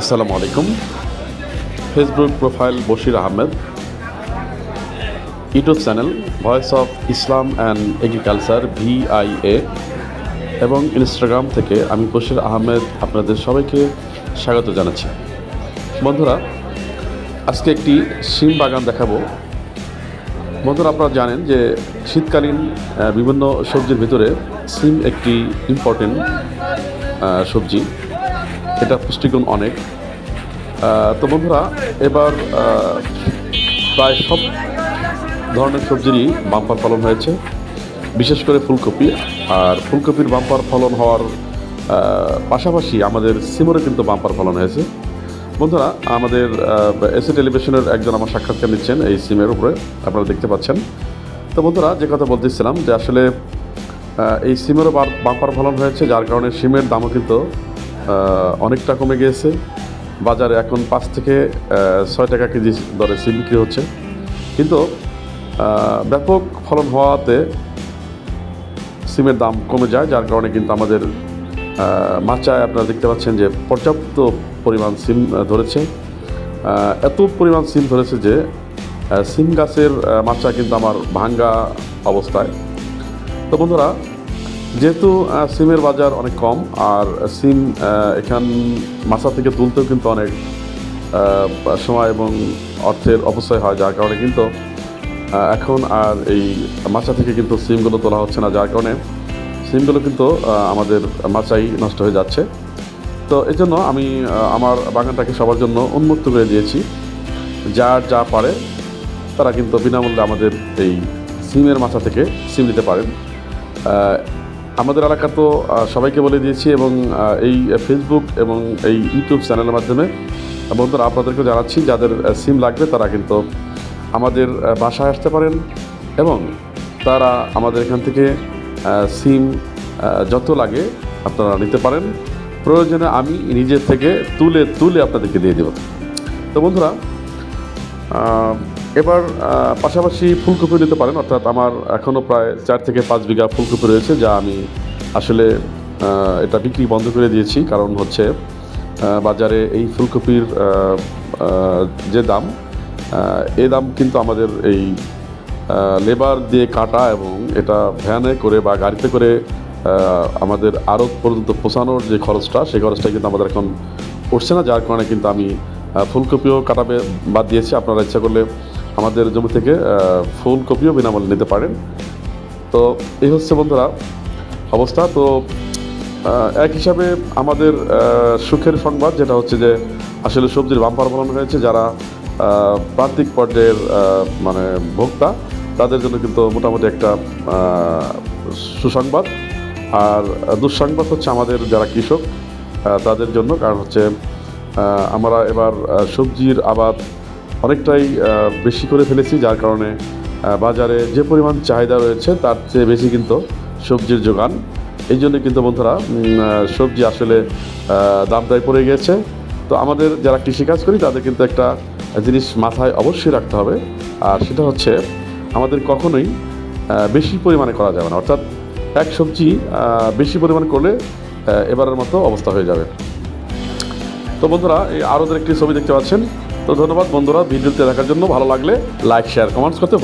আসসালামু আলাইকুম। Facebook profile Bashir Ahmed, YouTube channel voice of Islam and agriculture VIA এবং Instagram থেকে আমি বশির আহমেদ আপনাদের সবাইকে স্বাগত জানাচ্ছি। বন্ধুরা, আজকে একটি সিম বাগান দেখাবো। বন্ধুরা, আপনারা জানেন যে শীতকালীন বিভিন্ন সবজির ভিতরে সিম একটি ইম্পর্টেন্ট সবজি। এটা পুষ্টিগুণ অনেক। তো বন্ধুরা, এবার প্রায় সব ধরনের সবজিরই বাম্পার ফলন হয়েছে, বিশেষ করে ফুলকপি। আর ফুলকপির বাম্পার ফলন হওয়ার পাশাপাশি আমাদের সিমেরও কিন্তু বাম্পার ফলন হয়েছে। বন্ধুরা, আমাদের এসএ টেলিভিশনের একজন আমার সাক্ষাৎকার নিচ্ছেন এই সিমের উপরে, আপনারা দেখতে পাচ্ছেন। তো বন্ধুরা, যে কথা বলতেছিলাম যে আসলে এই সিমেরও বাম্পার ফলন হয়েছে, যার কারণে সিমের দামও কিন্তু অনেকটা কমে গিয়েছে। বাজারে এখন 5 থেকে 6 টাকা কেজি দরে সিম বিক্রি হচ্ছে। কিন্তু ব্যাপক ফলন হওয়াতে সিমের দাম কমে যায়, যার কারণে কিন্তু আমাদের মাচায় আপনারা দেখতে পাচ্ছেন যে পর্যাপ্ত পরিমাণ সিম ধরেছে। এত পরিমাণ সিম ধরেছে যে সিম গাছের মাচা কিন্তু আমার ভাঙ্গা অবস্থায়। তো বন্ধুরা, যেহেতু সিমের বাজার অনেক কম আর সিম এখান মাচা থেকে তুলতেও কিন্তু অনেক সময় এবং অর্থের অপচয় হয়, যার কারণে কিন্তু এখন আর এই মাচা থেকে কিন্তু সিমগুলো তোলা হচ্ছে না, যার কারণে সিমগুলো কিন্তু আমাদের মাচাই নষ্ট হয়ে যাচ্ছে। তো এই জন্য আমি আমার বাগানটাকে সবার জন্য উন্মুক্ত করে দিয়েছি। যার যা পারে তারা কিন্তু বিনামূল্যে আমাদের এই সিমের মাচা থেকে সিম নিতে পারেন। আমাদের এলাকা তো সবাইকে বলে দিয়েছি এবং এই ফেসবুক এবং এই ইউটিউব চ্যানেলের মাধ্যমে বন্ধুরা আপনাদেরকে জানাচ্ছি, যাদের সিম লাগবে তারা কিন্তু আমাদের বাসায় আসতে পারেন এবং তারা আমাদের এখান থেকে সিম যত লাগে আপনারা নিতে পারেন। প্রয়োজনে আমি নিজের থেকে তুলে আপনাদেরকে দিয়ে দেব। তো বন্ধুরা, এবার পাশাপাশি ফুলকপি নিতে পারেন। অর্থাৎ আমার এখনও প্রায় 4 থেকে 5 বিঘা ফুলকপি রয়েছে, যা আমি আসলে এটা বিক্রি বন্ধ করে দিয়েছি। কারণ হচ্ছে বাজারে এই ফুলকপির যে দাম, এই দাম কিন্তু আমাদের এই লেবার দিয়ে কাটা এবং এটা ভ্যানে করে বা গাড়িতে করে আমাদের আড়ত পর্যন্ত পৌঁছানোর যে খরচটা, সেই খরচটা কিন্তু আমাদের এখন উঠছে না, যার কারণে কিন্তু আমি ফুলকপিও কাটাবে বাদ দিয়েছি। আপনারা ইচ্ছা করলে আমাদের জমি থেকে ফুলকপিও বিনামূল্যে নিতে পারেন। তো এই হচ্ছে বন্ধুরা অবস্থা। তো এক হিসাবে আমাদের সুখের সংবাদ যেটা হচ্ছে যে আসলে সবজির বাম্পার ফলন হয়েছে। যারা প্রান্তিক পর্যায়ের মানে ভোক্তা, তাদের জন্য কিন্তু মোটামুটি একটা সুসংবাদ। আর দুঃসংবাদ হচ্ছে আমাদের যারা কৃষক তাদের জন্য, কারণ হচ্ছে আমরা এবার সবজির আবাদ অনেকটাই বেশি করে ফেলেছি, যার কারণে বাজারে যে পরিমাণ চাহিদা রয়েছে তার চেয়ে বেশি কিন্তু সবজির যোগান। এই জন্য কিন্তু বন্ধুরা সবজি আসলে দামটাই পড়ে গিয়েছে। তো আমাদের যারা কৃষিকাজ করি তাদের কিন্তু একটা জিনিস মাথায় অবশ্যই রাখতে হবে, আর সেটা হচ্ছে আমাদের কখনোই বেশি পরিমাণে করা যাবে না। অর্থাৎ এক সবজি বেশি পরিমাণে করলে এবারের মতো অবস্থা হয়ে যাবে। তো বন্ধুরা, এই আরও একটি ছবি দেখতে পাচ্ছেন। তো ধন্যবাদ বন্ধুরা ভিডিওতে দেখার জন্য। ভালো লাগলে লাইক, শেয়ার, কমেন্টস করতে